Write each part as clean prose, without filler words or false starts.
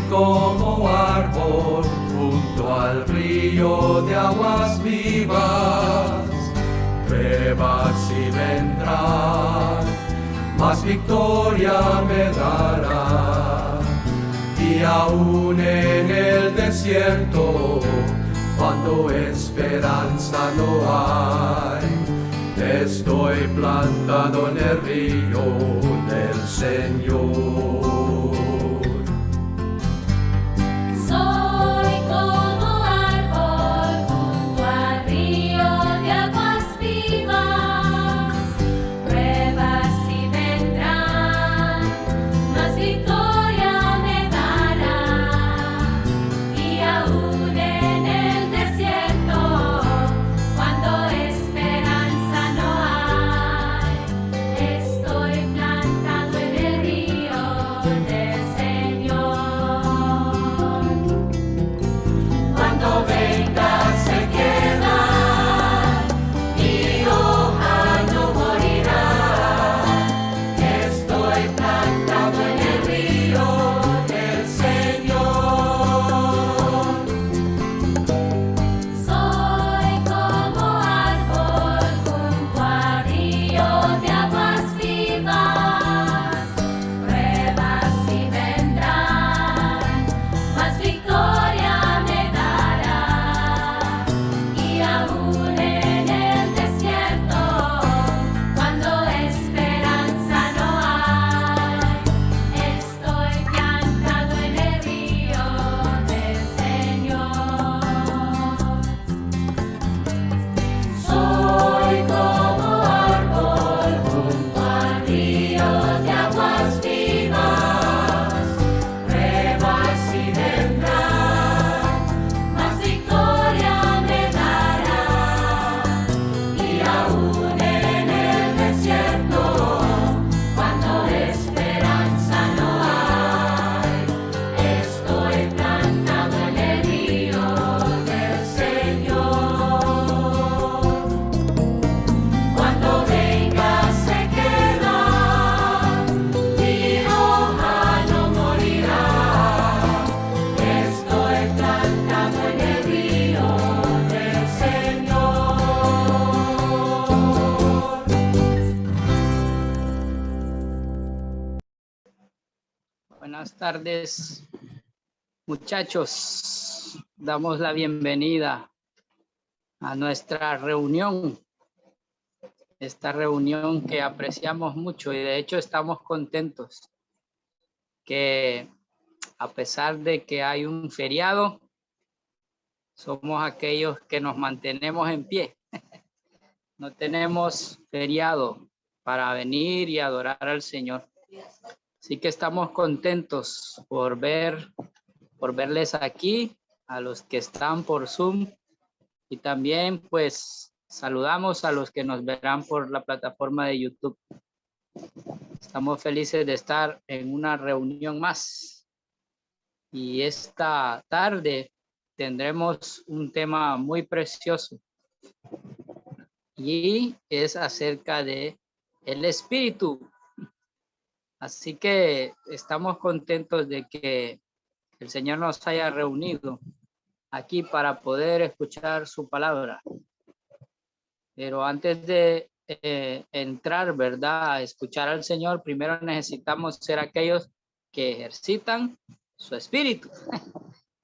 como árbol junto al río de aguas vivas. Pruebas y vendrán, mas victoria me dará. Y aún en el desierto, cuando esperanza no hay, estoy plantado en el río del Señor. Buenas tardes, muchachos. Damos la bienvenida a nuestra reunión. Esta reunión que apreciamos mucho y de hecho estamos contentos que a pesar de que hay un feriado, somos aquellos que nos mantenemos en pie. No tenemos feriado para venir y adorar al Señor. Así que estamos contentos por verles aquí, a los que están por Zoom, y también pues saludamos a los que nos verán por la plataforma de YouTube. Estamos felices de estar en una reunión más. Y esta tarde tendremos un tema muy precioso. Y es acerca de el Espíritu. Así que estamos contentos de que el Señor nos haya reunido aquí para poder escuchar su palabra. Pero antes de entrar, ¿verdad?, a escuchar al Señor, primero necesitamos ser aquellos que ejercitan su espíritu.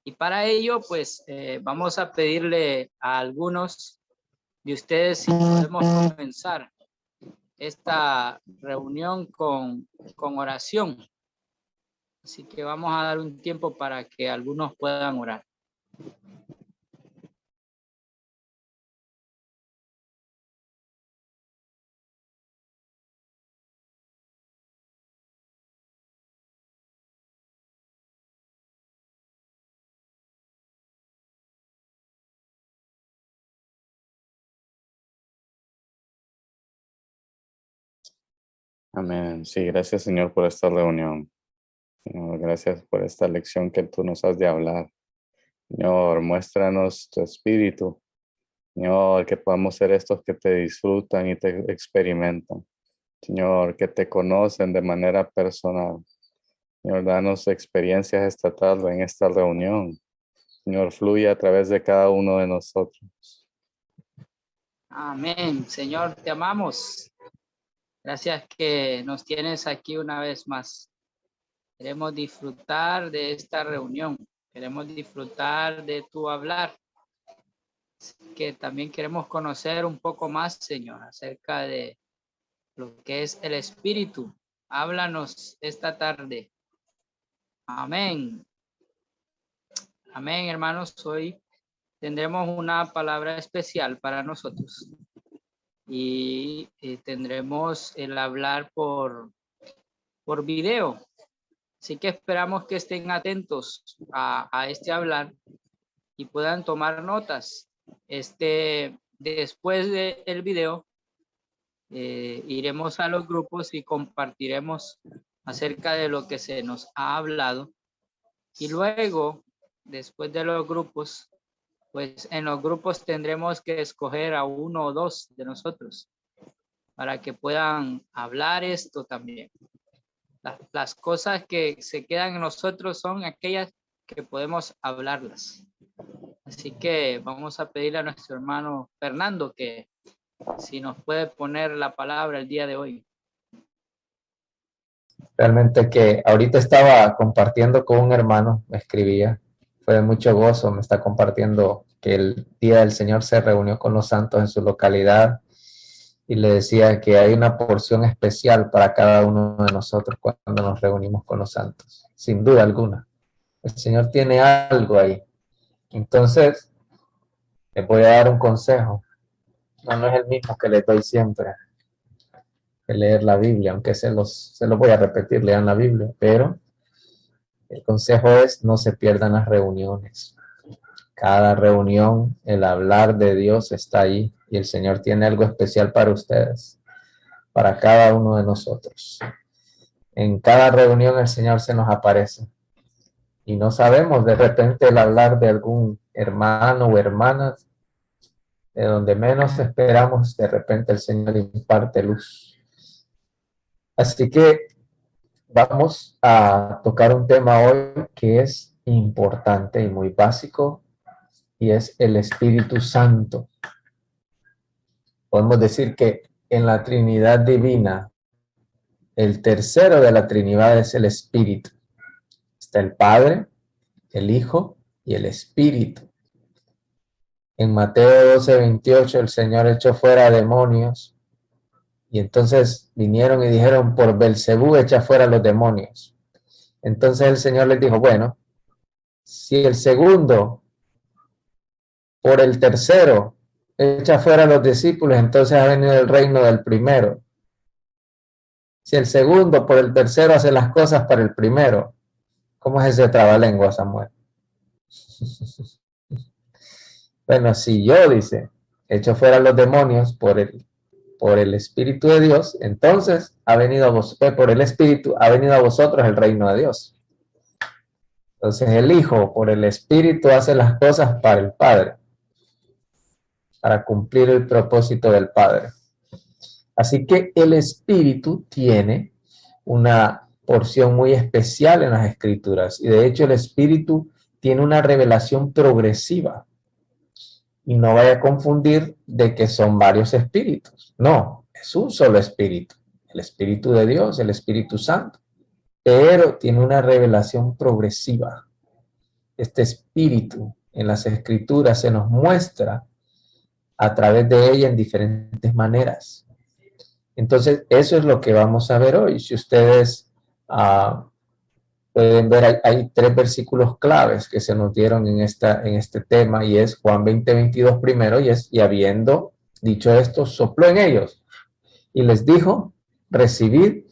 Y para ello, pues, vamos a pedirle a algunos de ustedes si podemos comenzar esta reunión con oración. Así que vamos a dar un tiempo para que algunos puedan orar. Amén. Sí, gracias, Señor, por esta reunión. Señor, gracias por esta lección que tú nos has de hablar. Señor, muéstranos tu espíritu. Señor, que podamos ser estos que te disfrutan y te experimentan. Señor, que te conocen de manera personal. Señor, danos experiencias esta tarde en esta reunión. Señor, fluye a través de cada uno de nosotros. Amén. Señor, te amamos. Gracias que nos tienes aquí una vez más. Queremos disfrutar de esta reunión. Queremos disfrutar de tu hablar. Que también queremos conocer un poco más, Señor, acerca de lo que es el Espíritu. Háblanos esta tarde. Amén. Amén, hermanos. Hoy tendremos una palabra especial para nosotros. Y tendremos el hablar por video. Así que esperamos que estén atentos a este hablar y puedan tomar notas. Después del video, iremos a los grupos y compartiremos acerca de lo que se nos ha hablado. Y luego, después de los grupos, pues en los grupos tendremos que escoger a uno o dos de nosotros para que puedan hablar esto también. Las cosas que se quedan en nosotros son aquellas que podemos hablarlas. Así que vamos a pedirle a nuestro hermano Fernando que si nos puede poner la palabra el día de hoy. Realmente que ahorita estaba compartiendo con un hermano, me escribía, fue de mucho gozo, me está compartiendo que el día del Señor se reunió con los santos en su localidad y le decía que hay una porción especial para cada uno de nosotros cuando nos reunimos con los santos, sin duda alguna. El Señor tiene algo ahí. Entonces, les voy a dar un consejo. No es el mismo que les doy siempre, que leer la Biblia, aunque se los voy a repetir, lean la Biblia, pero el consejo es no se pierdan las reuniones. Cada reunión, el hablar de Dios está ahí y el Señor tiene algo especial para ustedes, para cada uno de nosotros. En cada reunión el Señor se nos aparece y no sabemos, de repente el hablar de algún hermano o hermana, de donde menos esperamos, de repente el Señor imparte luz. Así que vamos a tocar un tema hoy que es importante y muy básico, y es el Espíritu Santo. Podemos decir que en la Trinidad Divina, el tercero de la Trinidad es el Espíritu. Está el Padre, el Hijo y el Espíritu. En Mateo 12:28 el Señor echó fuera demonios y entonces vinieron y dijeron: por Belcebú echa fuera los demonios. Entonces el Señor les dijo: bueno, si el segundo por el tercero echa fuera a los discípulos, entonces ha venido el reino del primero. Si el segundo por el tercero hace las cosas para el primero, ¿cómo es ese trabalengua, Samuel? Bueno, si yo, dice, echo fuera a los demonios por el Espíritu de Dios, entonces ha venido a vosotros, por el Espíritu, ha venido a vosotros el reino de Dios. Entonces el Hijo por el Espíritu hace las cosas para el Padre, para cumplir el propósito del Padre. Así que el Espíritu tiene una porción muy especial en las Escrituras, y de hecho el Espíritu tiene una revelación progresiva. Y no vaya a confundir de que son varios espíritus. No, es un solo espíritu. El Espíritu de Dios, el Espíritu Santo. Pero tiene una revelación progresiva. Este espíritu en las Escrituras se nos muestra a través de ella en diferentes maneras. Entonces, eso es lo que vamos a ver hoy. Si ustedes pueden ver, hay 3 versículos claves que se nos dieron en este tema, y es Juan 20:22 primero, y habiendo dicho esto, sopló en ellos y les dijo: recibid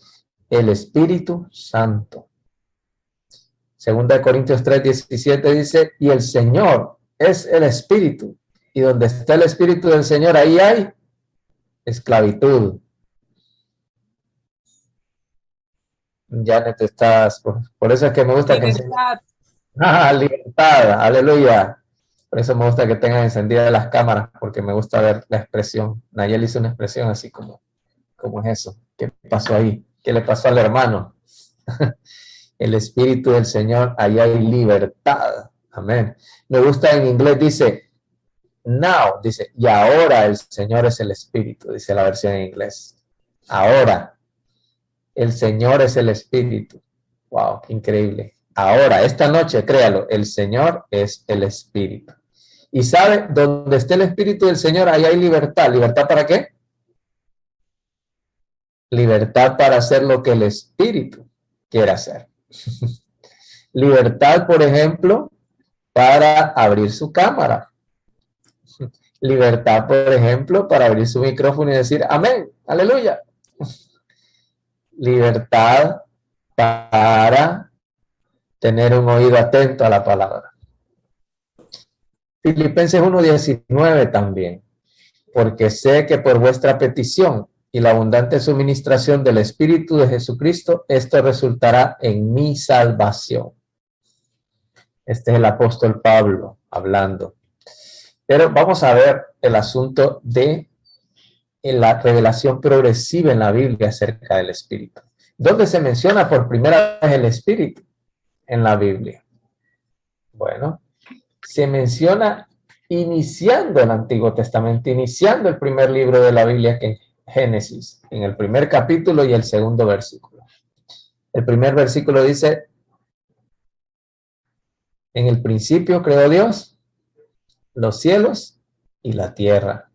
el Espíritu Santo. Segunda de Corintios 3:17 dice: y el Señor es el Espíritu, y donde está el Espíritu del Señor, ahí hay esclavitud. Janet, estás, por eso es que me gusta Libertad. libertad, aleluya. Por eso me gusta que tengan encendidas las cámaras, porque me gusta ver la expresión. Nayel hizo una expresión así como es eso. ¿Qué pasó ahí? ¿Qué le pasó al hermano? el Espíritu del Señor, allá hay libertad. Amén. Me gusta en inglés, dice, now, dice, y ahora el Señor es el Espíritu, dice la versión en inglés. Ahora, el Señor es el Espíritu. Wow, qué increíble. Ahora, esta noche, créalo, el Señor es el Espíritu. Y sabe, donde esté el Espíritu del Señor, ahí hay libertad. ¿Libertad para qué? Libertad para hacer lo que el Espíritu quiere hacer. Libertad, por ejemplo, para abrir su cámara. Libertad, por ejemplo, para abrir su micrófono y decir amén, aleluya. Libertad para tener un oído atento a la palabra. Filipenses 1:19 también. Porque sé que por vuestra petición y la abundante suministración del Espíritu de Jesucristo, esto resultará en mi salvación. Este es el apóstol Pablo hablando. Pero vamos a ver el asunto de la revelación progresiva en la Biblia acerca del Espíritu. ¿Dónde se menciona por primera vez el Espíritu en la Biblia? Bueno, se menciona iniciando el Antiguo Testamento, iniciando el primer libro de la Biblia, que es Génesis, en el primer capítulo y el segundo versículo. El primer versículo dice, en el principio creó Dios los cielos y la tierra.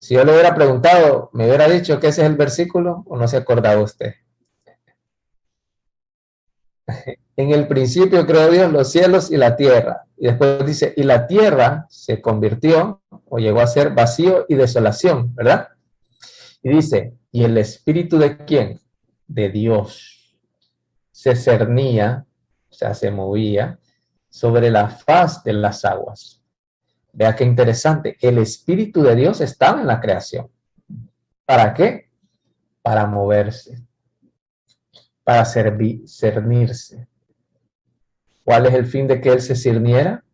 Si yo le hubiera preguntado, ¿me hubiera dicho que ese es el versículo o no se acordaba usted? En el principio creó Dios los cielos y la tierra. Y después dice, y la tierra se convirtió o llegó a ser vacío y desolación, ¿verdad? Y dice, ¿y el espíritu de quién? De Dios. Se cernía, o sea, se movía sobre la faz de las aguas. Vea qué interesante. El espíritu de Dios estaba en la creación. ¿Para qué? Para moverse. Para cernirse. ¿Cuál es el fin de que él se cirniera?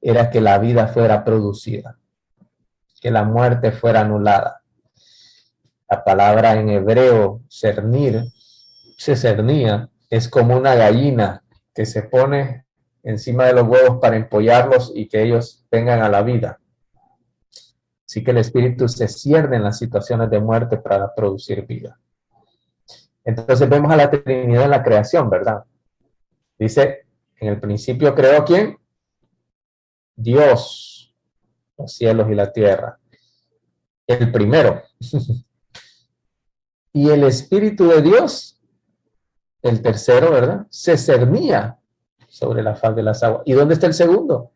Era que la vida fuera producida, que la muerte fuera anulada. La palabra en hebreo, cernir, se cernía, es como una gallina que se pone encima de los huevos para empollarlos y que ellos vengan a la vida. Así que el espíritu se cierne en las situaciones de muerte para producir vida. Entonces vemos a la Trinidad en la creación, ¿verdad? Dice, en el principio creó ¿quién? Dios, los cielos y la tierra. El primero. Y el Espíritu de Dios, el tercero, ¿verdad? Se cernía sobre la faz de las aguas. ¿Y dónde está el segundo?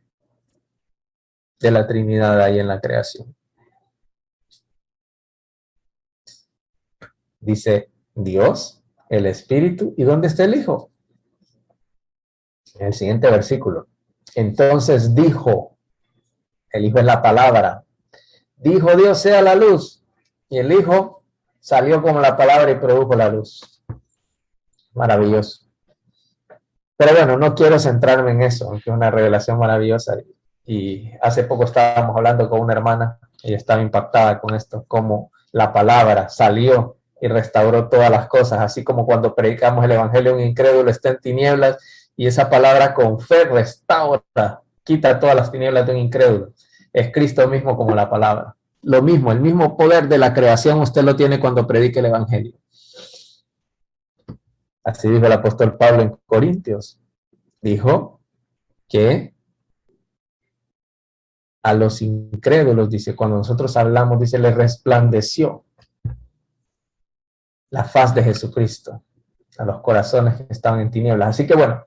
De la Trinidad ahí en la creación. Dice Dios, el Espíritu. ¿Y dónde está el Hijo? En el siguiente versículo. Entonces dijo, el Hijo es la palabra, dijo Dios sea la luz, y el Hijo salió como la palabra y produjo la luz. Maravilloso. Pero bueno, no quiero centrarme en eso, aunque es una revelación maravillosa. Y hace poco estábamos hablando con una hermana, ella estaba impactada con esto, cómo la palabra salió y restauró todas las cosas, así como cuando predicamos el evangelio, un incrédulo está en tinieblas, y esa palabra con fe restaura, quita todas las tinieblas de un incrédulo. Es Cristo mismo como la palabra. Lo mismo, el mismo poder de la creación usted lo tiene cuando predique el evangelio. Así dijo el apóstol Pablo en Corintios. Dijo que a los incrédulos, dice, cuando nosotros hablamos, dice, le resplandeció la faz de Jesucristo a los corazones que estaban en tinieblas. Así que bueno,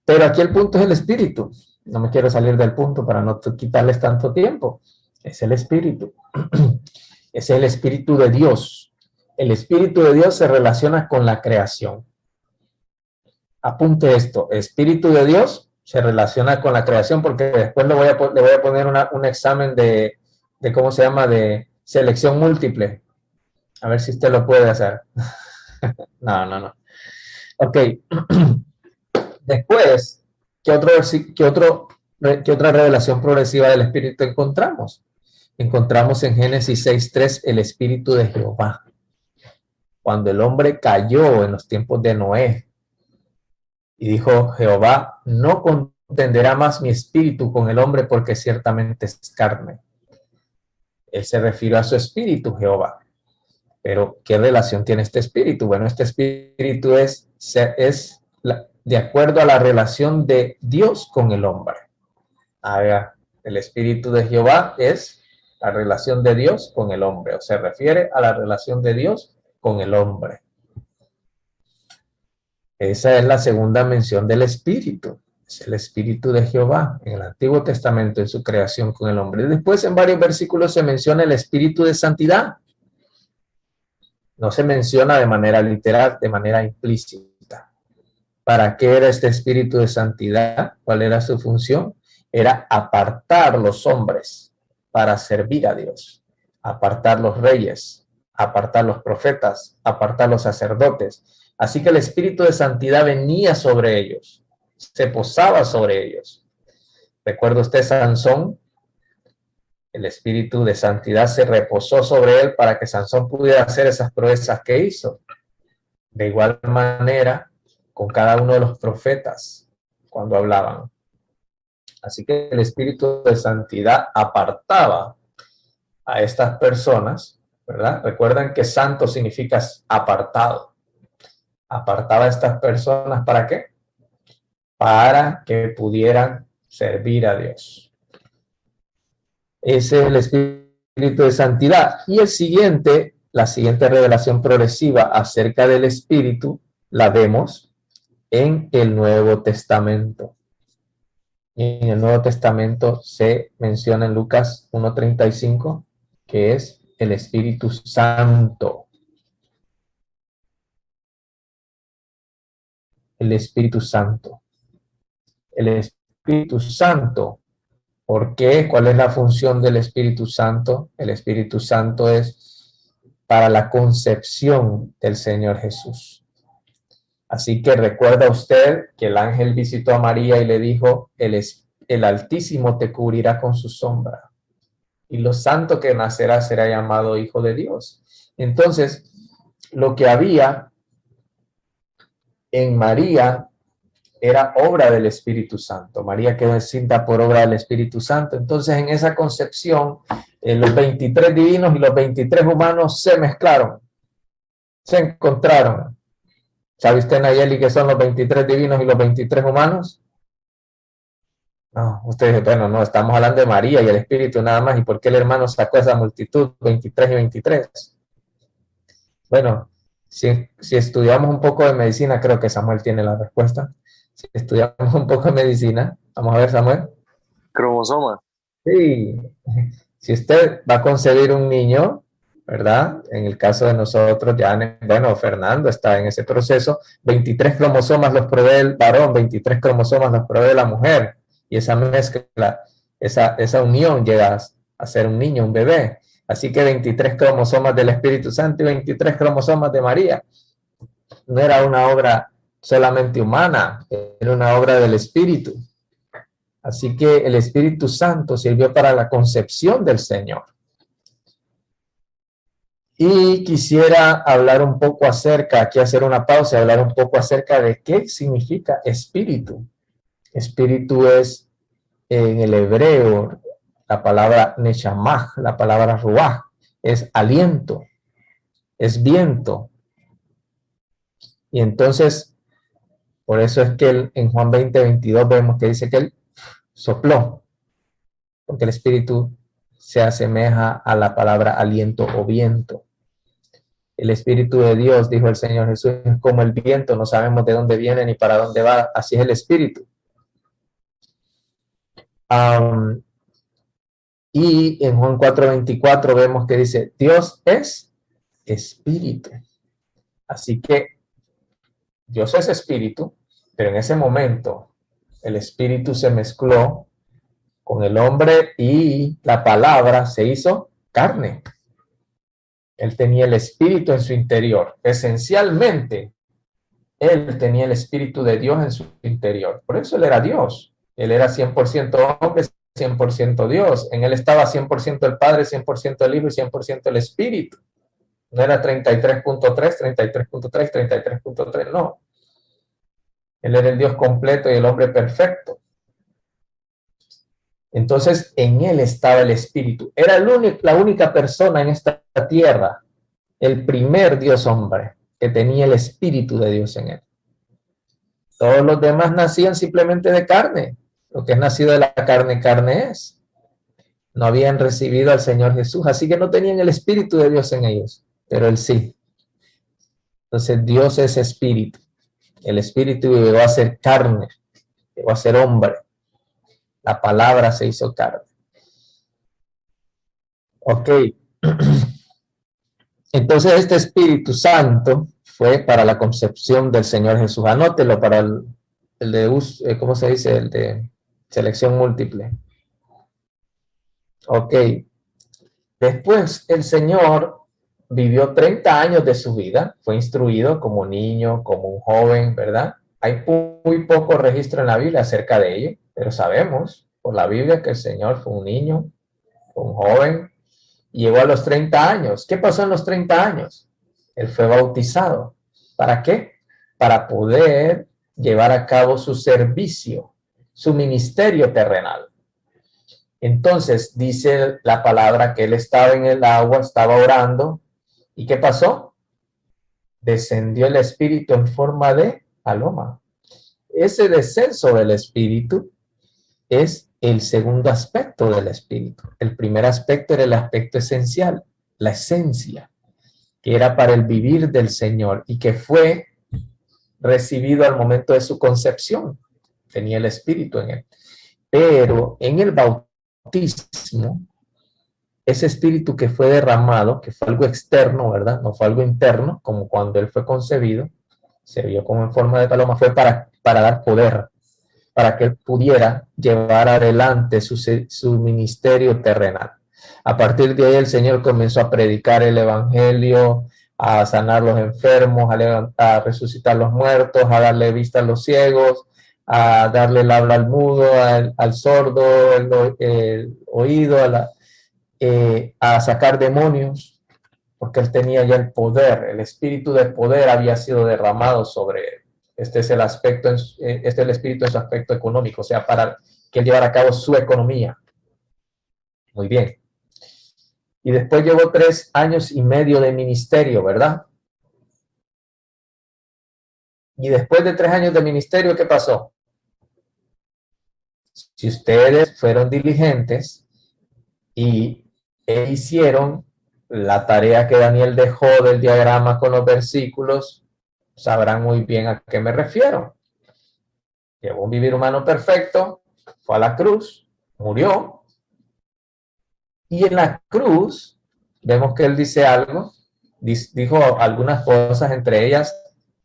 pero aquí el punto es el espíritu. No me quiero salir del punto para no quitarles tanto tiempo. Es el espíritu. Es el espíritu de Dios. El espíritu de Dios se relaciona con la creación. Apunte esto. Espíritu de Dios se relaciona con la creación, porque después le voy a poner un examen de ¿cómo se llama? De selección múltiple. A ver si usted lo puede hacer. No. Ok. Después, ¿qué otra revelación progresiva del Espíritu encontramos? Encontramos en Génesis 6:3 el Espíritu de Jehová. cuando el hombre cayó en los tiempos de Noé. Y dijo Jehová, no contenderá más mi espíritu con el hombre porque ciertamente es carne. Él se refirió a su espíritu, Jehová. Pero, ¿qué relación tiene este espíritu? Bueno, este espíritu es de acuerdo a la relación de Dios con el hombre. Ahora, el espíritu de Jehová es la relación de Dios con el hombre, o se refiere a la relación de Dios con el hombre. Esa es la segunda mención del espíritu. Es el espíritu de Jehová en el Antiguo Testamento, en su creación con el hombre. Después, en varios versículos se menciona el espíritu de santidad. No se menciona de manera literal, de manera implícita. ¿Para qué era este espíritu de santidad? ¿Cuál era su función? Era apartar los hombres para servir a Dios. Apartar los reyes, apartar los profetas, apartar los sacerdotes. Así que el espíritu de santidad venía sobre ellos, se posaba sobre ellos. ¿Recuerda usted Sansón? El espíritu de santidad se reposó sobre él para que Sansón pudiera hacer esas proezas que hizo. De igual manera, con cada uno de los profetas cuando hablaban. Así que el espíritu de santidad apartaba a estas personas, ¿verdad? Recuerdan que santo significa apartado. Apartaba a estas personas, ¿para qué? Para que pudieran servir a Dios. Ese es el espíritu de santidad. Y la siguiente revelación progresiva acerca del espíritu, la vemos en el Nuevo Testamento. En el Nuevo Testamento se menciona en Lucas 1:35 que es el Espíritu Santo. El Espíritu Santo. El Espíritu Santo. ¿Por qué? ¿Cuál es la función del Espíritu Santo? El Espíritu Santo es para la concepción del Señor Jesús. Así que recuerda usted que el ángel visitó a María y le dijo, el Altísimo te cubrirá con su sombra, y lo santo que nacerá será llamado Hijo de Dios. Entonces, lo que había en María era obra del Espíritu Santo. María quedó encinta por obra del Espíritu Santo. Entonces, en esa concepción, los 23 divinos y los 23 humanos se mezclaron, se encontraron. ¿Sabe usted, Nayeli, qué son los 23 divinos y los 23 humanos? No, usted dice, bueno, no, estamos hablando de María y el Espíritu nada más. ¿Y por qué el hermano sacó esa multitud, 23 y 23? Bueno, si estudiamos un poco de medicina, creo que Samuel tiene la respuesta. Si estudiamos un poco de medicina, vamos a ver, Samuel. Cromosoma. Sí, si usted va a concebir un niño, ¿verdad? En el caso de nosotros, ya, bueno, Fernando está en ese proceso, 23 cromosomas los provee el varón, 23 cromosomas los provee la mujer, y esa mezcla, esa unión llega a ser un niño, un bebé. Así que 23 cromosomas del Espíritu Santo y 23 cromosomas de María. No era una obra solamente humana, era una obra del Espíritu. Así que el Espíritu Santo sirvió para la concepción del Señor. Y quisiera hablar un poco aquí hacer una pausa y hablar un poco acerca de qué significa espíritu. Espíritu es, en el hebreo, la palabra neshamah, la palabra ruach, es aliento, es viento. Y entonces, por eso es que en Juan 20:22 vemos que dice que él sopló, porque el espíritu se asemeja a la palabra aliento o viento. El Espíritu de Dios, dijo el Señor Jesús, es como el viento, no sabemos de dónde viene ni para dónde va, así es el Espíritu. Y en Juan 4:24 vemos que dice, Dios es Espíritu. Así que Dios es Espíritu, pero en ese momento el Espíritu se mezcló con el hombre y la palabra se hizo carne. Él tenía el Espíritu en su interior. Esencialmente, él tenía el Espíritu de Dios en su interior. Por eso él era Dios. Él era 100% hombre, 100% Dios. En él estaba 100% el Padre, 100% el Hijo y 100% el Espíritu. No era 33.3, 33.3, 33.3, no. Él era el Dios completo y el hombre perfecto. Entonces, en él estaba el Espíritu. Era la única persona en esta tierra, el primer Dios hombre, que tenía el Espíritu de Dios en él. Todos los demás nacían simplemente de carne. Lo que es nacido de la carne, carne es. No habían recibido al Señor Jesús, así que no tenían el Espíritu de Dios en ellos, pero él sí. Entonces Dios es Espíritu. El Espíritu llegó a ser carne, llegó a ser hombre. La palabra se hizo carne. Ok. Entonces este Espíritu Santo fue para la concepción del Señor Jesús. Anótelo para el de, ¿cómo se dice? El de selección múltiple. Ok. Después el Señor vivió 30 años de su vida, fue instruido como niño, como un joven, ¿verdad? Hay muy poco registro en la Biblia acerca de ello, pero sabemos por la Biblia que el Señor fue un niño, fue un joven, y llegó a los 30 años. ¿Qué pasó en los 30 años? Él fue bautizado. ¿Para qué? Para poder llevar a cabo su servicio, su ministerio terrenal. Entonces dice la palabra que él estaba en el agua, estaba orando. ¿Y qué pasó? Descendió el Espíritu en forma de paloma. Ese descenso del Espíritu es el segundo aspecto del Espíritu. El primer aspecto era el aspecto esencial, la esencia, que era para el vivir del Señor y que fue recibido al momento de su concepción. Tenía el Espíritu en él. Pero en el bautismo, ese Espíritu que fue derramado, que fue algo externo, ¿verdad? No fue algo interno, como cuando él fue concebido, se vio como en forma de paloma, fue para dar poder, para que él pudiera llevar adelante su ministerio terrenal. A partir de ahí el Señor comenzó a predicar el evangelio, a sanar los enfermos, a resucitar los muertos, a darle vista a los ciegos, a darle el habla al mudo, al sordo, el oído, a sacar demonios, porque él tenía ya el poder, el espíritu de poder había sido derramado sobre él. Este es el espíritu en su aspecto económico, o sea, para que él llevara a cabo su economía. Muy bien. Y después llevó 3 años y medio de ministerio, ¿verdad? Y después de 3 años de ministerio, ¿qué pasó? Si ustedes fueron diligentes y hicieron la tarea que Daniel dejó del diagrama con los versículos, sabrán muy bien a qué me refiero. Llevó un vivir humano perfecto, fue a la cruz, murió, y en la cruz vemos que él dice algo, dijo algunas cosas, entre ellas,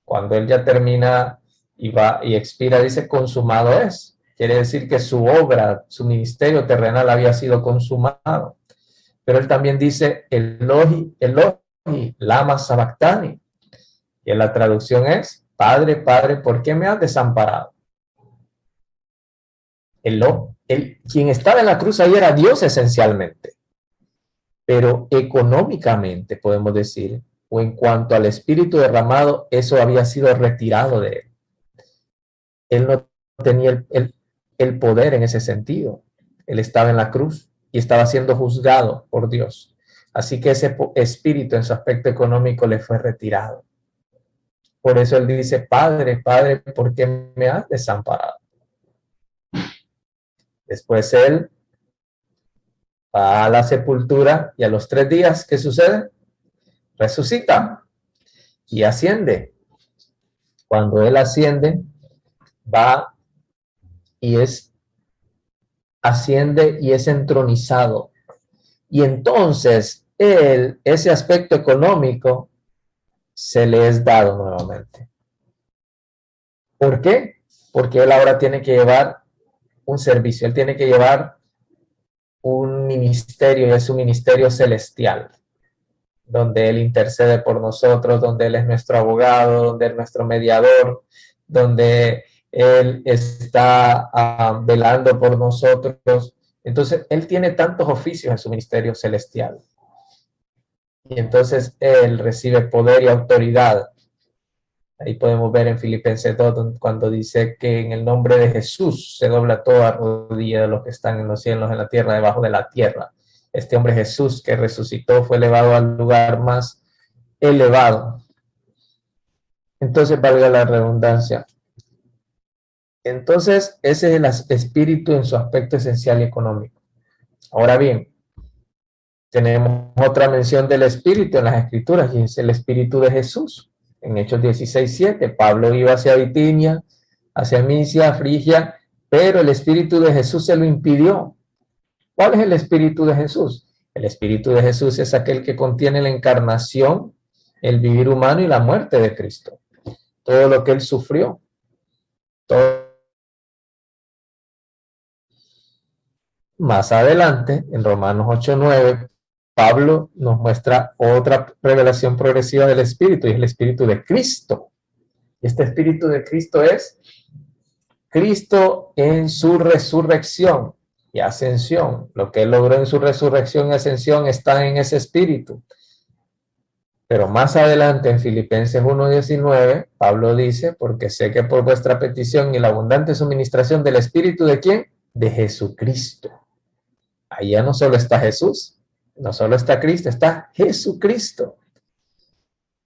cuando él ya termina y va y expira, dice consumado es. Quiere decir que su obra, su ministerio terrenal había sido consumado. Pero él también dice Elohi, Elohi, lama sabactani. Y en la traducción es, Padre, Padre, ¿por qué me has desamparado? Quien estaba en la cruz ahí era Dios esencialmente. Pero económicamente, podemos decir, o en cuanto al espíritu derramado, eso había sido retirado de él. Él no tenía el poder en ese sentido. Él estaba en la cruz y estaba siendo juzgado por Dios. Así que ese espíritu en su aspecto económico le fue retirado. Por eso él dice, Padre, Padre, ¿por qué me has desamparado? Después él va a la sepultura y a los 3 días, ¿qué sucede? Resucita y asciende. Cuando él asciende, va y asciende y es entronizado. Y entonces ese aspecto económico se le es dado nuevamente. ¿Por qué? Porque él ahora tiene que llevar un servicio, él tiene que llevar un ministerio, y es un ministerio celestial, donde él intercede por nosotros, donde él es nuestro abogado, donde él es nuestro mediador, donde él está velando por nosotros. Entonces, él tiene tantos oficios en su ministerio celestial. y entonces Él recibe poder y autoridad. Ahí podemos ver en Filipenses 2, cuando dice que en el nombre de Jesús se dobla toda rodilla de los que están en los cielos, en la tierra, debajo de la tierra. Este hombre Jesús que resucitó fue elevado al lugar más elevado. Entonces, valga la redundancia. Entonces, ese es el espíritu en su aspecto esencial y económico. Ahora bien, tenemos otra mención del espíritu en las escrituras, y es el espíritu de Jesús. En Hechos 16:7, Pablo iba hacia Bitinia, hacia Misia, Frigia, pero el espíritu de Jesús se lo impidió. ¿Cuál es el espíritu de Jesús? El espíritu de Jesús es aquel que contiene la encarnación, el vivir humano y la muerte de Cristo. Todo lo que él sufrió. Más adelante, en Romanos 8:9, Pablo nos muestra otra revelación progresiva del Espíritu, y es el Espíritu de Cristo. Este Espíritu de Cristo es Cristo en su resurrección y ascensión. Lo que él logró en su resurrección y ascensión está en ese Espíritu. Pero más adelante, en Filipenses 1:19, Pablo dice, porque sé que por vuestra petición y la abundante suministración del Espíritu, ¿de quién? De Jesucristo. Ahí ya no solo está Jesús, no solo está Cristo, está Jesucristo.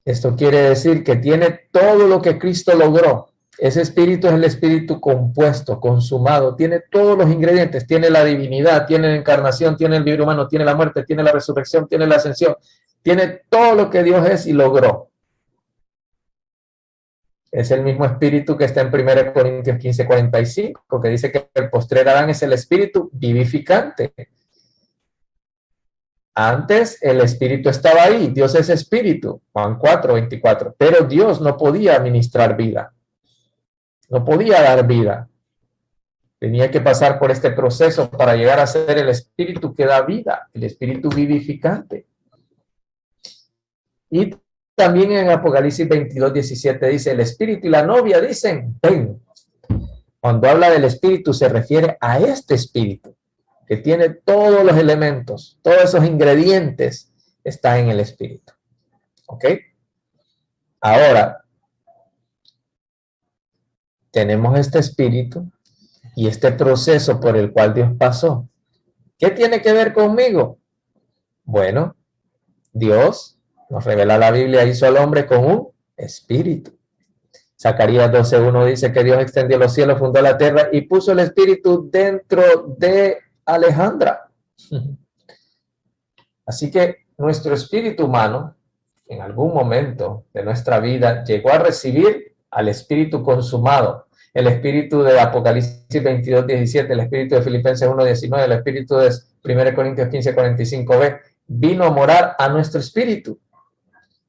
Esto quiere decir que tiene todo lo que Cristo logró. Ese espíritu es el espíritu compuesto, consumado, tiene todos los ingredientes, tiene la divinidad, tiene la encarnación, tiene el vivir humano, tiene la muerte, tiene la resurrección, tiene la ascensión, tiene todo lo que Dios es y logró. Es el mismo espíritu que está en 1 Corintios 15:45, que dice que el postrer Adán es el espíritu vivificante. Antes el espíritu estaba ahí, Dios es espíritu, Juan 4:24, pero Dios no podía administrar vida, no podía dar vida. Tenía que pasar por este proceso para llegar a ser el espíritu que da vida, el espíritu vivificante. Y también en Apocalipsis 22:17 dice, el espíritu y la novia dicen, ven. Cuando habla del espíritu se refiere a este espíritu, que tiene todos los elementos, todos esos ingredientes están en el espíritu. ¿Ok? Ahora, tenemos este espíritu y este proceso por el cual Dios pasó. ¿Qué tiene que ver conmigo? Bueno, Dios, nos revela la Biblia, hizo al hombre con un espíritu. Zacarías 12:1 dice que Dios extendió los cielos, fundó la tierra y puso el espíritu dentro de Alejandra. Así que nuestro espíritu humano, en algún momento de nuestra vida, llegó a recibir al espíritu consumado. El espíritu de Apocalipsis 22:17, el espíritu de Filipenses 1:19, el espíritu de 1 Corintios 15:45b, vino a morar a nuestro espíritu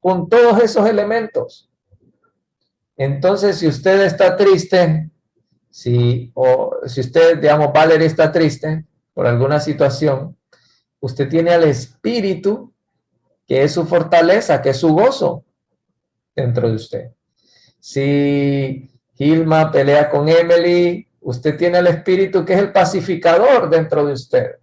con todos esos elementos. Entonces, si usted está triste, si usted, digamos, Valerie está triste por alguna situación, usted tiene al espíritu que es su fortaleza, que es su gozo dentro de usted. Si Gilma pelea con Emily, usted tiene al espíritu que es el pacificador dentro de usted.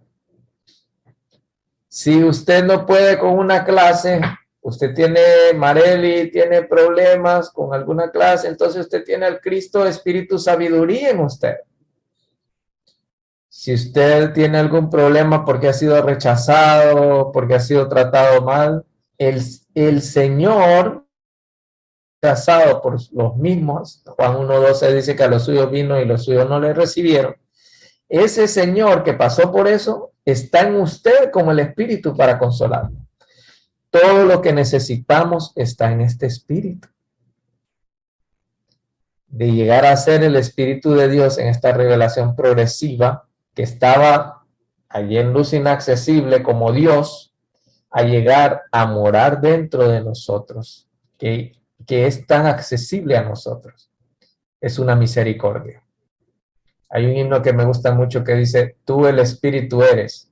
Si usted no puede con una clase, usted tiene, Marely tiene problemas con alguna clase, entonces usted tiene al Cristo Espíritu Sabiduría en usted. Si usted tiene algún problema porque ha sido rechazado, porque ha sido tratado mal, el Señor, rechazado por los mismos, Juan 1:12 dice que a los suyos vino y los suyos no le recibieron. Ese Señor que pasó por eso está en usted como el Espíritu para consolarlo. Todo lo que necesitamos está en este espíritu. De llegar a ser el Espíritu de Dios en esta revelación progresiva que estaba allí en luz inaccesible como Dios, a llegar a morar dentro de nosotros, que es tan accesible a nosotros. Es una misericordia. Hay un himno que me gusta mucho que dice, tú el Espíritu eres,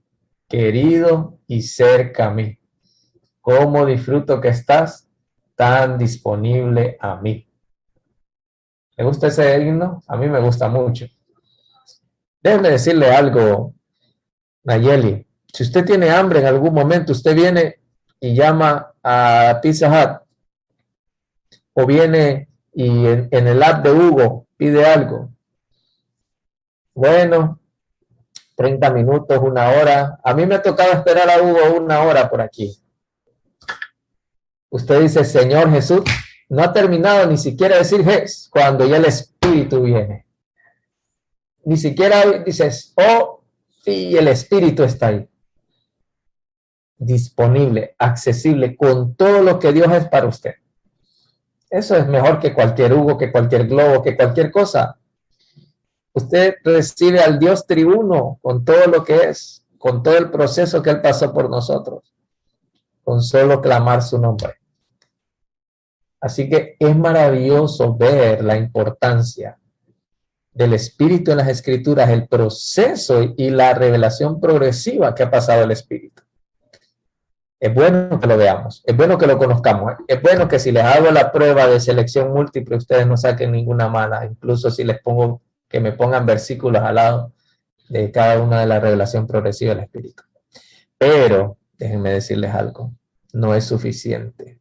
querido y cerca a mí. Cómo disfruto que estás tan disponible a mí. ¿Le gusta ese himno? A mí me gusta mucho. Déjeme decirle algo, Nayeli. Si usted tiene hambre en algún momento, usted viene y llama a Pizza Hut, o viene y en el app de Hugo pide algo. Bueno, 30 minutos, 1 hora. A mí me ha tocado esperar a Hugo 1 hora por aquí. Usted dice, Señor Jesús, no ha terminado ni siquiera de decir Jesús cuando ya el Espíritu viene. Ni siquiera dices, oh, y el Espíritu está ahí. Disponible, accesible, con todo lo que Dios es para usted. Eso es mejor que cualquier Hugo, que cualquier globo, que cualquier cosa. Usted recibe al Dios triuno con todo lo que es, con todo el proceso que Él pasó por nosotros, con solo clamar su nombre. Así que es maravilloso ver la importancia del Espíritu en las Escrituras, el proceso y la revelación progresiva que ha pasado el Espíritu. Es bueno que lo veamos, es bueno que lo conozcamos, es bueno que si les hago la prueba de selección múltiple, ustedes no saquen ninguna mala, incluso si les pongo que me pongan versículos al lado de cada una de la revelación progresiva del Espíritu. Pero, déjenme decirles algo, no es suficiente.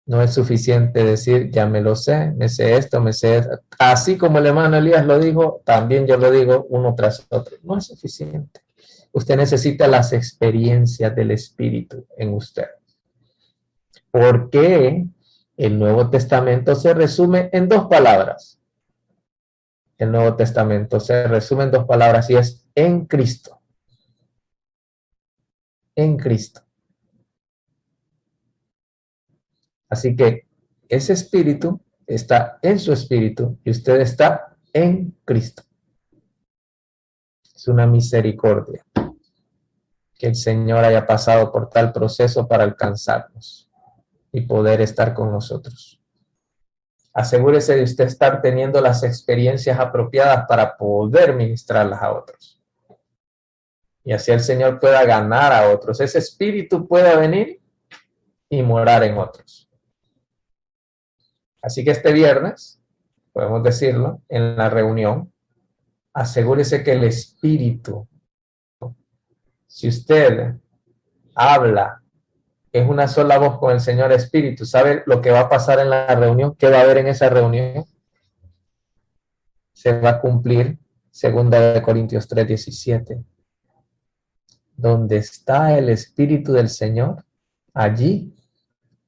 No es suficiente decir, ya me sé esto, me sé esto. Así como el hermano Elías lo dijo, también yo lo digo uno tras otro. No es suficiente. Usted necesita las experiencias del Espíritu en usted. Porque el Nuevo Testamento se resume en 2 palabras. El Nuevo Testamento se resume en 2 palabras y es en Cristo. En Cristo. Así que ese espíritu está en su espíritu y usted está en Cristo. Es una misericordia que el Señor haya pasado por tal proceso para alcanzarnos y poder estar con nosotros. Asegúrese de usted estar teniendo las experiencias apropiadas para poder ministrarlas a otros. Y así el Señor pueda ganar a otros. Ese espíritu pueda venir y morar en otros. Así que este viernes, podemos decirlo, en la reunión, asegúrese que el espíritu, si usted habla, es una sola voz con el Señor Espíritu, ¿sabe lo que va a pasar en la reunión? ¿Qué va a haber en esa reunión? Se va a cumplir 2 Corintios 3:17. Donde está el Espíritu del Señor, allí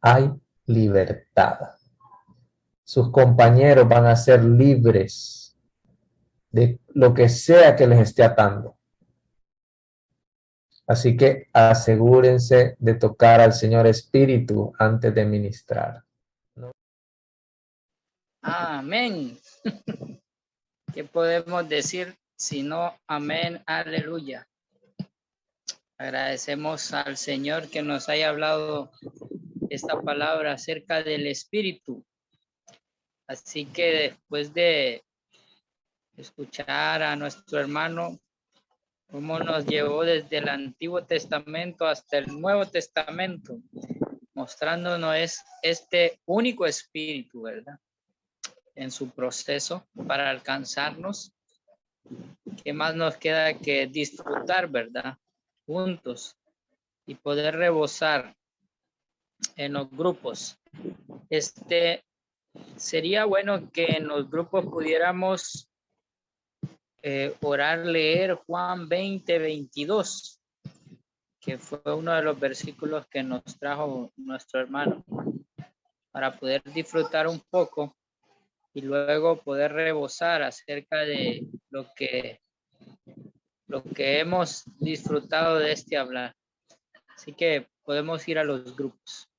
hay libertad. Sus compañeros van a ser libres de lo que sea que les esté atando. Así que asegúrense de tocar al Señor Espíritu antes de ministrar. Amén. ¿Qué podemos decir si no amén, aleluya? Agradecemos al Señor que nos haya hablado esta palabra acerca del Espíritu. Así que después de escuchar a nuestro hermano, cómo nos llevó desde el Antiguo Testamento hasta el Nuevo Testamento, mostrándonos este único Espíritu, ¿verdad? En su proceso para alcanzarnos. ¿Qué más nos queda que disfrutar, verdad? Juntos y poder rebosar en los grupos. Sería bueno que en los grupos pudiéramos orar, leer Juan 20:22, que fue uno de los versículos que nos trajo nuestro hermano, para poder disfrutar un poco y luego poder rebosar acerca de lo que hemos disfrutado de este hablar. Así que podemos ir a los grupos.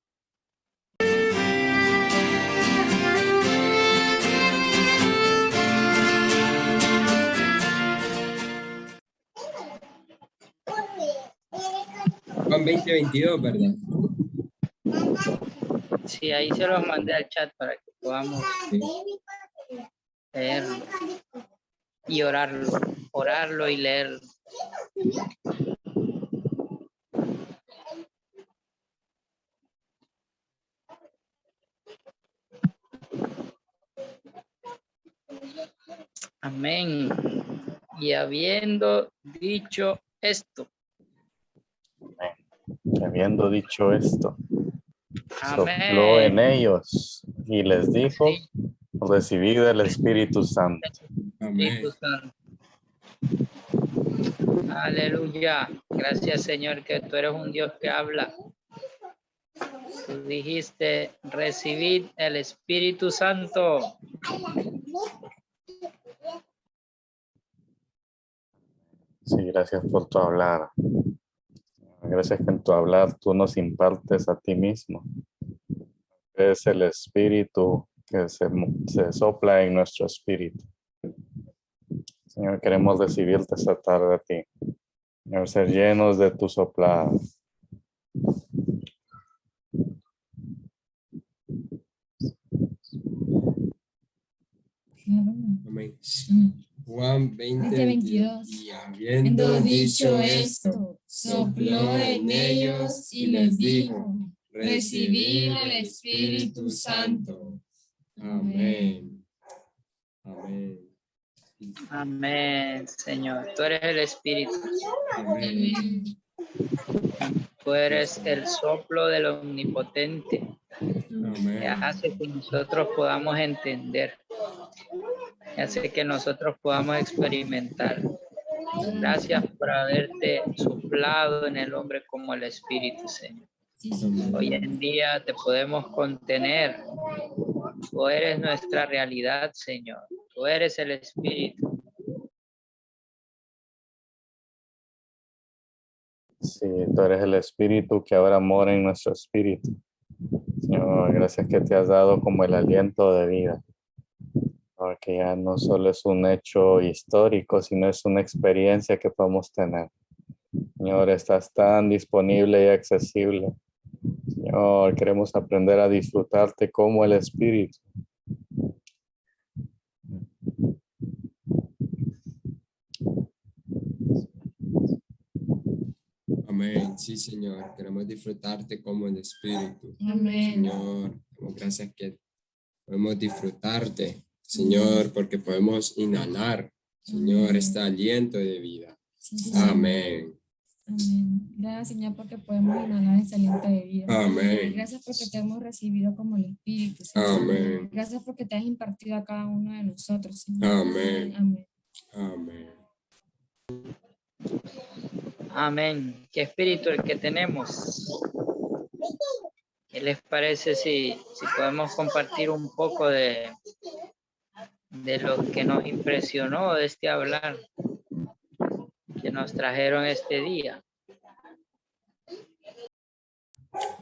Juan 20:22, ¿verdad? Sí, ahí se los mandé al chat para que podamos leerlo y orarlo y leerlo. Amén. Y habiendo dicho esto, Y habiendo dicho esto, sopló Amén. en ellos y les dijo, Sí, recibid el Espíritu Santo. Espíritu Amén. Santo. Aleluya. Gracias, Señor, que tú eres un Dios que habla. Tú dijiste, recibid el Espíritu Santo. Sí, gracias por tu hablar. Gracias que en tu hablar tú nos impartes a ti mismo. Es el Espíritu que se sopla en nuestro espíritu. Señor, queremos recibirte esta tarde a ti. Señor, ser llenos de tu soplada. Amén. Juan 20:22. Y habiendo dicho esto, sopló en ellos y les dijo, recibid el Espíritu Santo. Amén. Amén. Amén, Señor. Tú eres el Espíritu. Amén. Tú eres el soplo del Omnipotente que Amén. hace que nosotros podamos entender, que hace que nosotros podamos experimentar. Gracias por haberte soplado en el hombre como el Espíritu, Señor. Hoy en día te podemos contener. Tú eres nuestra realidad, Señor. Tú eres el Espíritu. Sí, tú eres el Espíritu que ahora mora en nuestro espíritu. Señor, gracias que te has dado como el aliento de vida. Porque ya no solo es un hecho histórico, sino es una experiencia que podemos tener. Señor, estás tan disponible y accesible. Señor, queremos aprender a disfrutarte como el Espíritu. Amén. Sí, Señor. Queremos disfrutarte como el Espíritu. Amén. Señor, damos gracias que podemos disfrutarte, Señor, porque podemos inhalar, Señor, este aliento de vida. Sí, Señor. Amén. Amén. Gracias, Señor, porque podemos inhalar ese aliento de vida. Amén. Gracias porque te hemos recibido como el Espíritu, Señor. Amén. Gracias porque te has impartido a cada uno de nosotros, Señor. Amén. Amén. Amén. Amén. ¿Qué espíritu el que tenemos? ¿Qué les parece si podemos compartir un poco de lo que nos impresionó de este hablar que nos trajeron este día?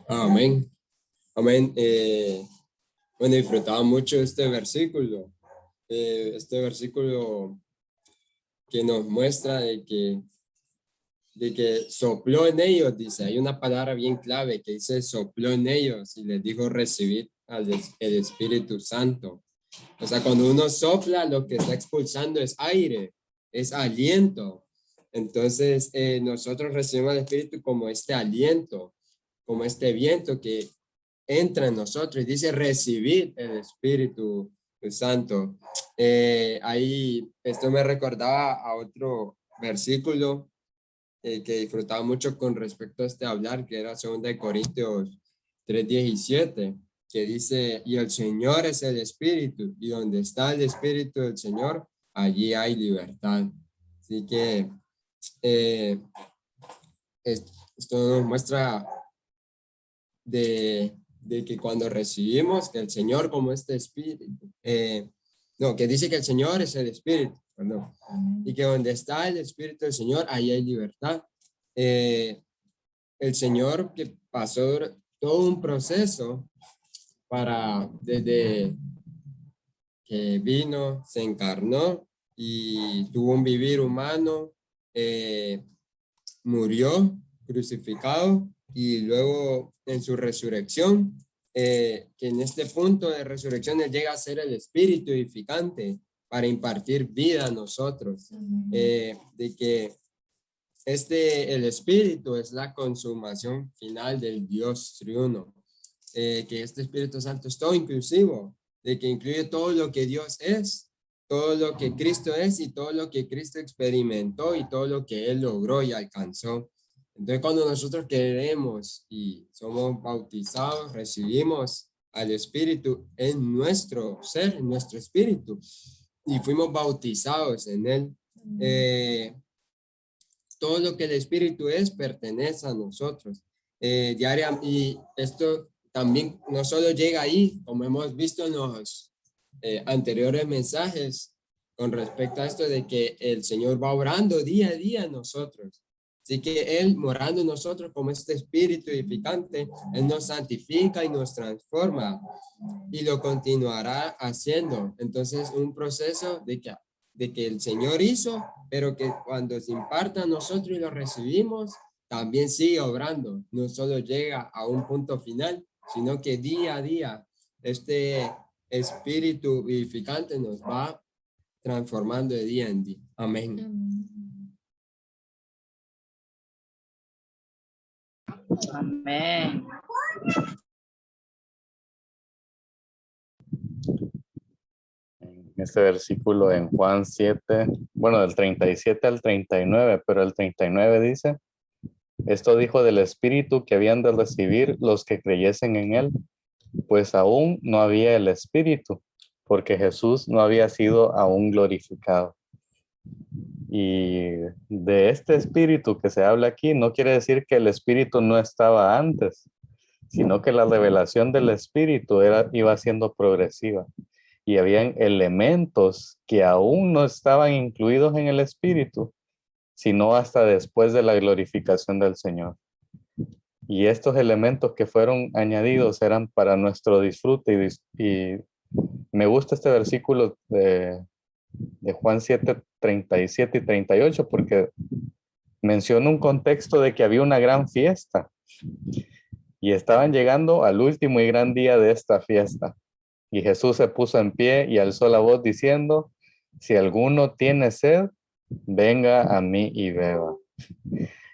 Amén. Amén. Bueno, disfrutaba mucho este versículo. Este versículo que nos muestra de que sopló en ellos, dice, hay una palabra bien clave que dice sopló en ellos y les dijo recibir el Espíritu Santo. O sea, cuando uno sopla, lo que está expulsando es aire, es aliento. Entonces, nosotros recibimos al Espíritu como este aliento, como este viento que entra en nosotros y dice recibir el Espíritu Santo. Ahí, esto me recordaba a otro versículo que disfrutaba mucho con respecto a este hablar, que era 2 Corintios 3:17, que dice, y el Señor es el Espíritu, y donde está el Espíritu del Señor, allí hay libertad. Así que esto nos muestra de que cuando recibimos que el Señor como este Espíritu, que dice que el Señor es el Espíritu, perdón, y que donde está el Espíritu del Señor, ahí hay libertad. El Señor que pasó todo un proceso desde que vino, se encarnó y tuvo un vivir humano, murió crucificado y luego en su resurrección, que en este punto de resurrección él llega a ser el Espíritu edificante para impartir vida a nosotros, de que el Espíritu es la consumación final del Dios triuno, que este Espíritu Santo es todo inclusivo, de que incluye todo lo que Dios es, todo lo que Cristo es y todo lo que Cristo experimentó y todo lo que Él logró y alcanzó. Entonces, cuando nosotros queremos y somos bautizados, recibimos al Espíritu en nuestro ser, en nuestro espíritu, y fuimos bautizados en él. Todo lo que el Espíritu es pertenece a nosotros. Y esto también no solo llega ahí, como hemos visto en los anteriores mensajes, con respecto a esto de que el Señor va obrando día a día en nosotros. Así que Él, morando en nosotros como este Espíritu edificante, Él nos santifica y nos transforma y lo continuará haciendo. Entonces, un proceso de que el Señor hizo, pero que cuando se imparta a nosotros y lo recibimos, también sigue obrando. No solo llega a un punto final, sino que día a día este Espíritu vivificante nos va transformando de día en día. Amén. Amén. En este versículo en Juan 7, bueno, del 37 al 39, pero el 39 dice, esto dijo del Espíritu que habían de recibir los que creyesen en él, pues aún no había el Espíritu, porque Jesús no había sido aún glorificado. Y de este Espíritu que se habla aquí, no quiere decir que el Espíritu no estaba antes, sino que la revelación del Espíritu iba siendo progresiva. Y habían elementos que aún no estaban incluidos en el Espíritu, sino hasta después de la glorificación del Señor. Y estos elementos que fueron añadidos eran para nuestro disfrute. Y me gusta este versículo de Juan 7, 37 y 38, porque menciona un contexto de que había una gran fiesta y estaban llegando al último y gran día de esta fiesta. Y Jesús se puso en pie y alzó la voz diciendo, si alguno tiene sed, venga a mí y beba.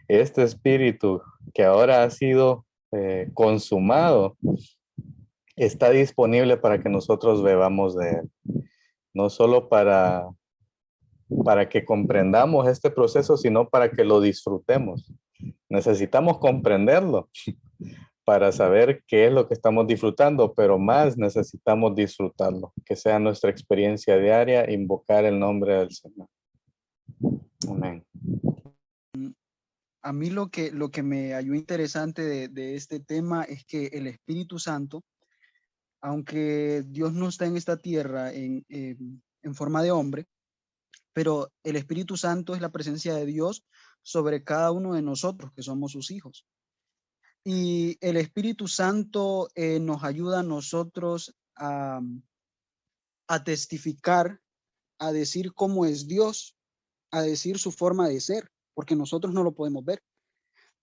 Este espíritu que ahora ha sido consumado está disponible para que nosotros bebamos de él. No solo para que comprendamos este proceso, sino para que lo disfrutemos. Necesitamos comprenderlo para saber qué es lo que estamos disfrutando, pero más necesitamos disfrutarlo, que sea nuestra experiencia diaria, invocar el nombre del Señor. Amén. A mí lo que me halló interesante de este tema es que el Espíritu Santo, aunque Dios no está en esta tierra en forma de hombre, pero el Espíritu Santo es la presencia de Dios sobre cada uno de nosotros que somos sus hijos. Y el Espíritu Santo nos ayuda a nosotros a testificar, a decir cómo es Dios, a decir su forma de ser, porque nosotros no lo podemos ver.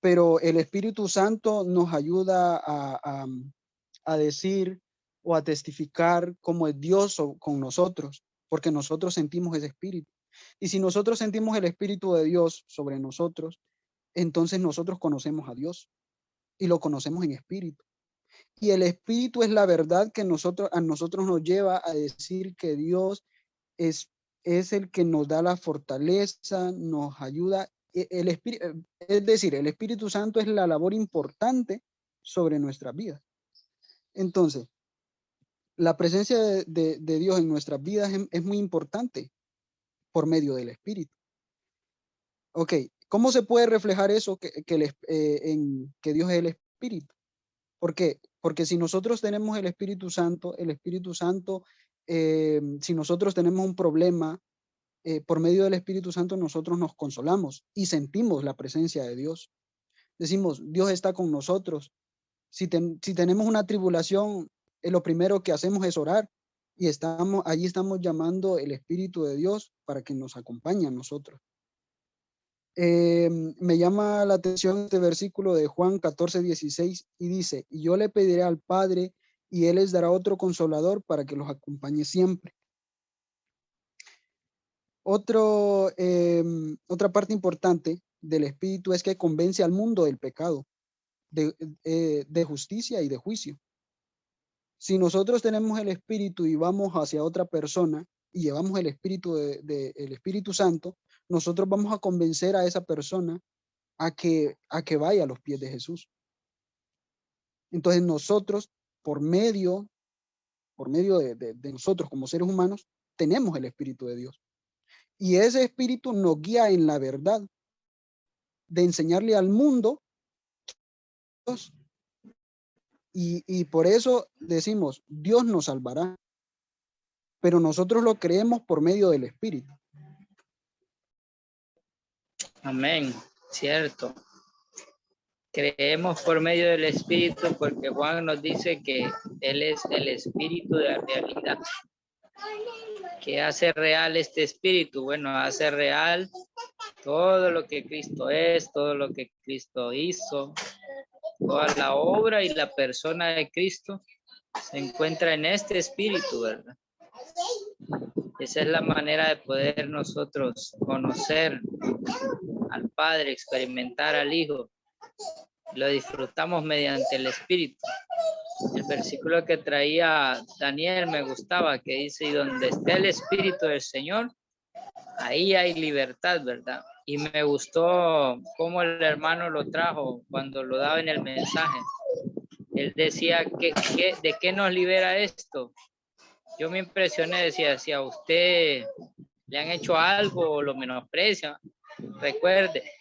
Pero el Espíritu Santo nos ayuda a decir o a testificar cómo es Dios con nosotros, porque nosotros sentimos ese Espíritu. Y si nosotros sentimos el Espíritu de Dios sobre nosotros, entonces nosotros conocemos a Dios y lo conocemos en espíritu. Y el Espíritu es la verdad que a nosotros nos lleva a decir que Dios es el que nos da la fortaleza, nos ayuda. Es decir, el Espíritu Santo es la labor importante sobre nuestras vidas. Entonces, la presencia de Dios en nuestras vidas es muy importante por medio del Espíritu. Ok, ¿cómo se puede reflejar eso que Dios es el Espíritu? ¿Por qué? Porque si nosotros tenemos el Espíritu Santo, si nosotros tenemos un problema, por medio del Espíritu Santo nosotros nos consolamos y sentimos la presencia de Dios. Decimos, Dios está con nosotros. Si tenemos una tribulación, lo primero que hacemos es orar y allí estamos llamando el Espíritu de Dios para que nos acompañe a nosotros. Me llama la atención este versículo de Juan 14:16 y dice, y yo le pediré al Padre y Él les dará otro consolador para que los acompañe siempre. Otra parte importante del Espíritu es que convence al mundo del pecado, de justicia y de juicio. Si nosotros tenemos el Espíritu y vamos hacia otra persona y llevamos el Espíritu el Espíritu Santo, nosotros vamos a convencer a esa persona a que vaya a los pies de Jesús. Entonces nosotros, por medio de nosotros como seres humanos, tenemos el Espíritu de Dios. Y ese Espíritu nos guía en la verdad de enseñarle al mundo. Y por eso decimos, Dios nos salvará, pero nosotros lo creemos por medio del Espíritu. Amén, cierto. Creemos por medio del Espíritu porque Juan nos dice que Él es el Espíritu de la realidad. ¿Qué hace real este Espíritu? Bueno, hace real todo lo que Cristo es, todo lo que Cristo hizo, toda la obra y la persona de Cristo se encuentra en este Espíritu, ¿verdad? Esa es la manera de poder nosotros conocer al Padre, experimentar al Hijo. Lo disfrutamos mediante el Espíritu. El versículo que traía Daniel me gustaba, que dice, y donde esté el Espíritu del Señor, ahí hay libertad, ¿verdad? Y me gustó cómo el hermano lo trajo cuando lo daba en el mensaje. Él decía, ¿de qué nos libera esto? Yo me impresioné, decía, si a usted le han hecho algo o lo menosprecia, recuerde,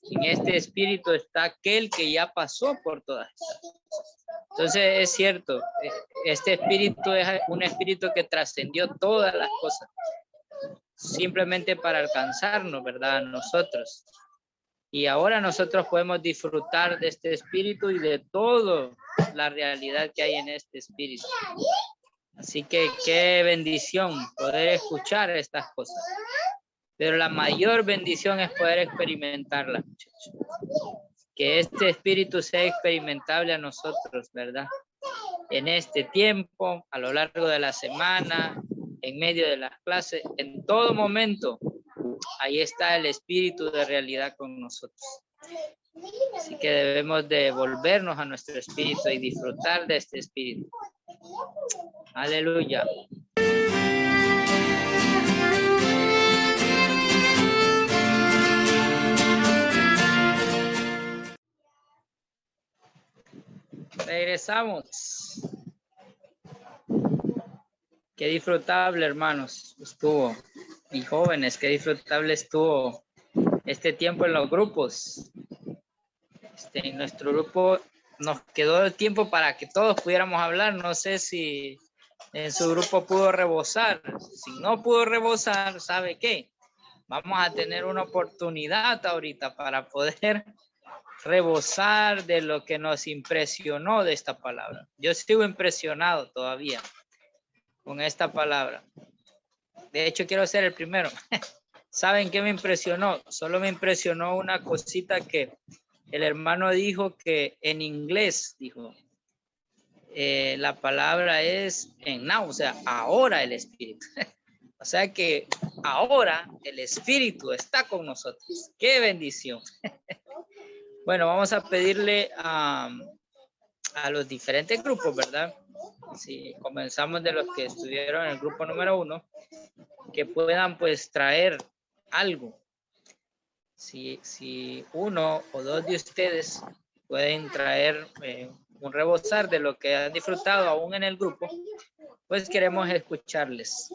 en este espíritu está aquel que ya pasó por todas estas. Entonces es cierto, este espíritu es un espíritu que trascendió todas las cosas, simplemente para alcanzarnos, ¿verdad? Nosotros. Y ahora nosotros podemos disfrutar de este espíritu y de toda la realidad que hay en este espíritu. Así que qué bendición poder escuchar estas cosas. Pero la mayor bendición es poder experimentarlas, muchachos. Que este espíritu sea experimentable a nosotros, ¿verdad? En este tiempo, a lo largo de la semana, en medio de las clases, en todo momento, ahí está el espíritu de realidad con nosotros. Así que debemos de volvernos a nuestro espíritu y disfrutar de este espíritu. Aleluya. Regresamos. Qué disfrutable, hermanos, estuvo. Y jóvenes, qué disfrutable estuvo este tiempo en los grupos. En nuestro grupo nos quedó el tiempo para que todos pudiéramos hablar. No sé si en su grupo pudo rebosar. Si no pudo rebosar, ¿sabe qué? Vamos a tener una oportunidad ahorita para poder rebosar de lo que nos impresionó de esta palabra. Yo sigo impresionado todavía con esta palabra. De hecho, quiero ser el primero. ¿Saben qué me impresionó? Solo me impresionó una cosita que el hermano dijo, que en inglés dijo, la palabra es en now, o sea, ahora el Espíritu. O sea que ahora el Espíritu está con nosotros. ¡Qué bendición! Bueno, vamos a pedirle a los diferentes grupos, ¿verdad? Si comenzamos de los que estuvieron en el grupo número 1, que puedan pues traer algo. Si uno o dos de ustedes pueden traer un rebosar de lo que han disfrutado aún en el grupo, pues queremos escucharles.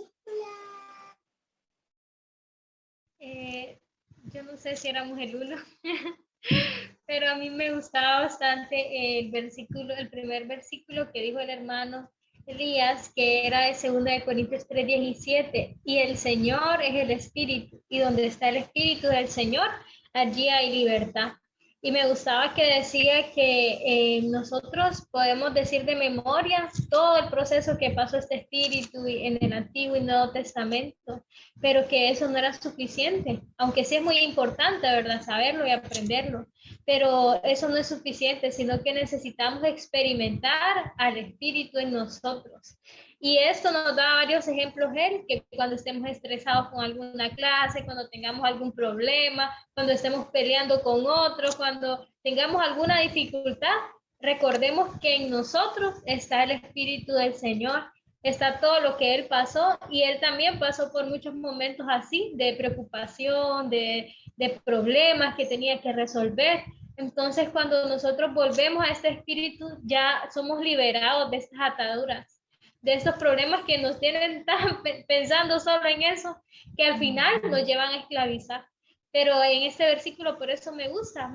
Yo no sé si éramos el uno, pero a mí me gustaba bastante el primer versículo que dijo el hermano Elías, que era de 2 Corintios 3:17, y el Señor es el Espíritu, y donde está el Espíritu del Señor, allí hay libertad. Y me gustaba que decía que nosotros podemos decir de memoria todo el proceso que pasó este Espíritu en el Antiguo y Nuevo Testamento, pero que eso no era suficiente, aunque sí es muy importante, ¿verdad? Saberlo y aprenderlo, pero eso no es suficiente, sino que necesitamos experimentar al Espíritu en nosotros. Y esto nos da varios ejemplos él, que cuando estemos estresados con alguna clase, cuando tengamos algún problema, cuando estemos peleando con otros, cuando tengamos alguna dificultad, recordemos que en nosotros está el Espíritu del Señor está todo lo que él pasó y él también pasó por muchos momentos así, de preocupación, de problemas que tenía que resolver. Entonces, cuando nosotros volvemos a este espíritu, ya somos liberados de estas ataduras, de estos problemas que nos tienen tan pensando solo en eso, que al final nos llevan a esclavizar. Pero en este versículo, por eso me gusta,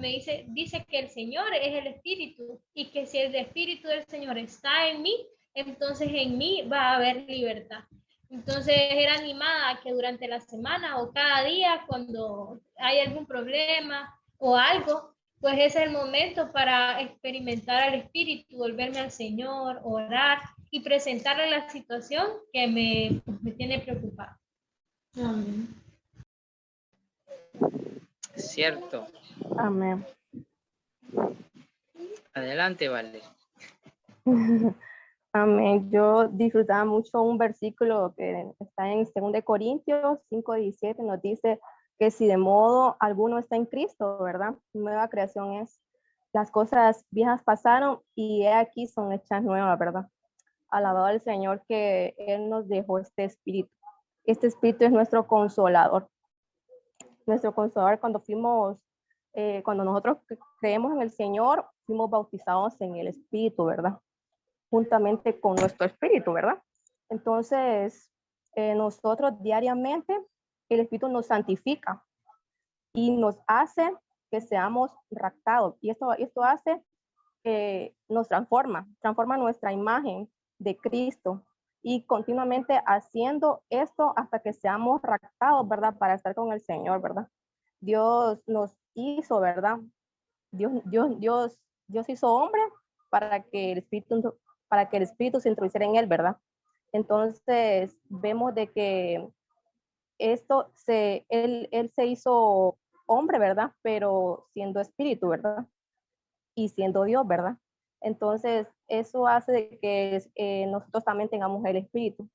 dice que el Señor es el Espíritu y que si el Espíritu del Señor está en mí, entonces en mí va a haber libertad. Entonces era animada a que durante la semana o cada día, cuando hay algún problema o algo, pues ese es el momento para experimentar al Espíritu, volverme al Señor, orar y presentarle la situación que me tiene preocupada. Amén. Cierto. Amén. Adelante, Vale. Amén. Yo disfrutaba mucho un versículo que está en 2 Corintios 5:17, nos dice que si de modo alguno está en Cristo, ¿verdad? Nueva creación es. Las cosas viejas pasaron y he aquí son hechas nuevas, ¿verdad? Alabado al Señor que Él nos dejó este espíritu. Este espíritu es nuestro consolador. Nuestro consolador cuando nosotros creemos en el Señor, fuimos bautizados en el Espíritu, ¿verdad? Juntamente con nuestro espíritu, ¿verdad? Entonces, nosotros diariamente, el Espíritu nos santifica y nos hace que seamos raptados. Y esto hace que nos transforma nuestra imagen de Cristo y continuamente haciendo esto hasta que seamos raptados, ¿verdad? Para estar con el Señor, ¿verdad? Dios nos hizo, ¿verdad? Dios hizo hombre para que el Espíritu se introduciera en él, ¿verdad? Entonces vemos de que él se hizo hombre, ¿verdad? Pero siendo espíritu, ¿verdad? Y siendo Dios, ¿verdad? Entonces eso hace de que nosotros también tengamos el espíritu.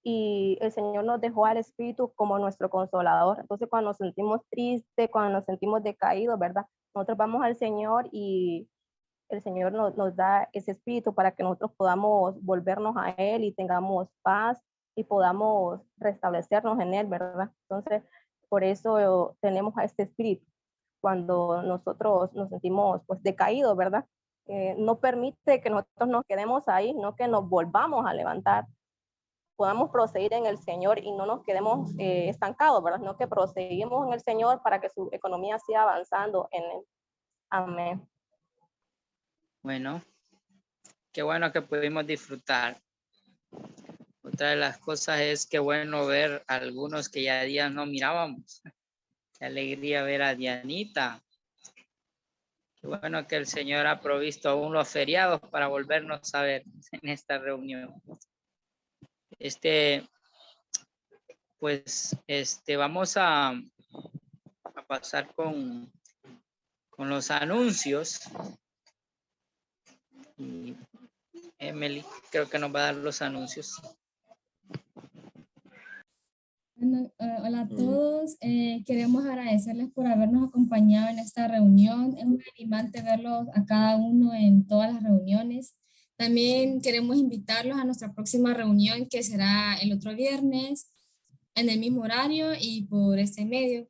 Y el Señor nos dejó al Espíritu como nuestro consolador. Entonces, cuando nos sentimos tristes, cuando nos sentimos decaídos, ¿verdad? Nosotros vamos al Señor y el Señor nos da ese Espíritu para que nosotros podamos volvernos a Él y tengamos paz y podamos restablecernos en Él, ¿verdad? Entonces, por eso tenemos a este Espíritu. Cuando nosotros nos sentimos pues decaídos, ¿verdad? No permite que nosotros nos quedemos ahí, no que nos volvamos a levantar, podamos proseguir en el Señor y no nos quedemos estancados, ¿verdad? No que proseguimos en el Señor para que su economía siga avanzando en él. Amén. Bueno, qué bueno que pudimos disfrutar. Otra de las cosas es que bueno ver a algunos que ya días no mirábamos. Qué alegría ver a Dianita. Qué bueno que el Señor ha provisto aún los feriados para volvernos a ver en esta reunión. Vamos a pasar con los anuncios. Y Emily creo que nos va a dar los anuncios. Bueno, hola a todos. Queremos agradecerles por habernos acompañado en esta reunión. Es muy animante verlos a cada uno en todas las reuniones. También queremos invitarlos a nuestra próxima reunión, que será el otro viernes, en el mismo horario y por este medio.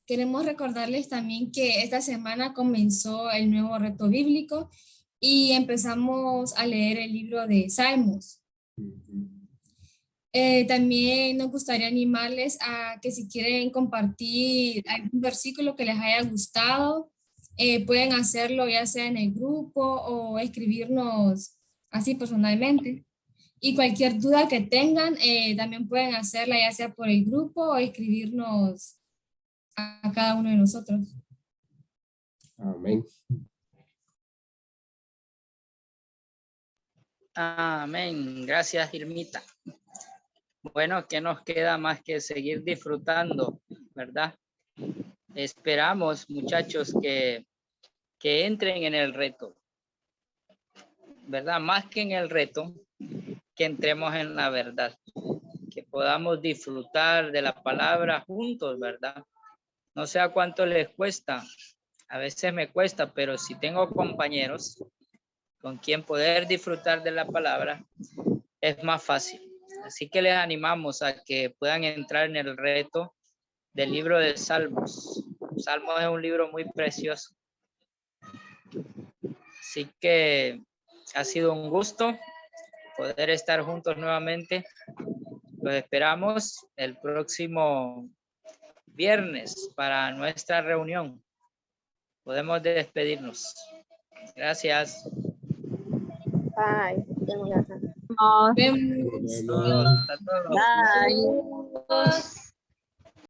Queremos recordarles también que esta semana comenzó el nuevo reto bíblico y empezamos a leer el libro de Salmos. También nos gustaría animarles a que si quieren compartir algún versículo que les haya gustado, pueden hacerlo ya sea en el grupo o escribirnos así personalmente. Y cualquier duda que tengan, también pueden hacerla ya sea por el grupo o escribirnos a cada uno de nosotros. Amén. Amén. Gracias, Irmita. Bueno, ¿qué nos queda más que seguir disfrutando, verdad? Esperamos, muchachos, que entren en el reto, ¿verdad? Más que en el reto, que entremos en la verdad, que podamos disfrutar de la palabra juntos, ¿verdad? No sé a cuánto les cuesta, a veces me cuesta, pero si tengo compañeros con quien poder disfrutar de la palabra, es más fácil. Así que les animamos a que puedan entrar en el reto del libro de Salmos. Salmos es un libro muy precioso. Así que ha sido un gusto poder estar juntos nuevamente. Los esperamos el próximo viernes para nuestra reunión. Podemos despedirnos. Gracias. Bye. Vemos. Vemos. Hasta todos. Bye. Adiós.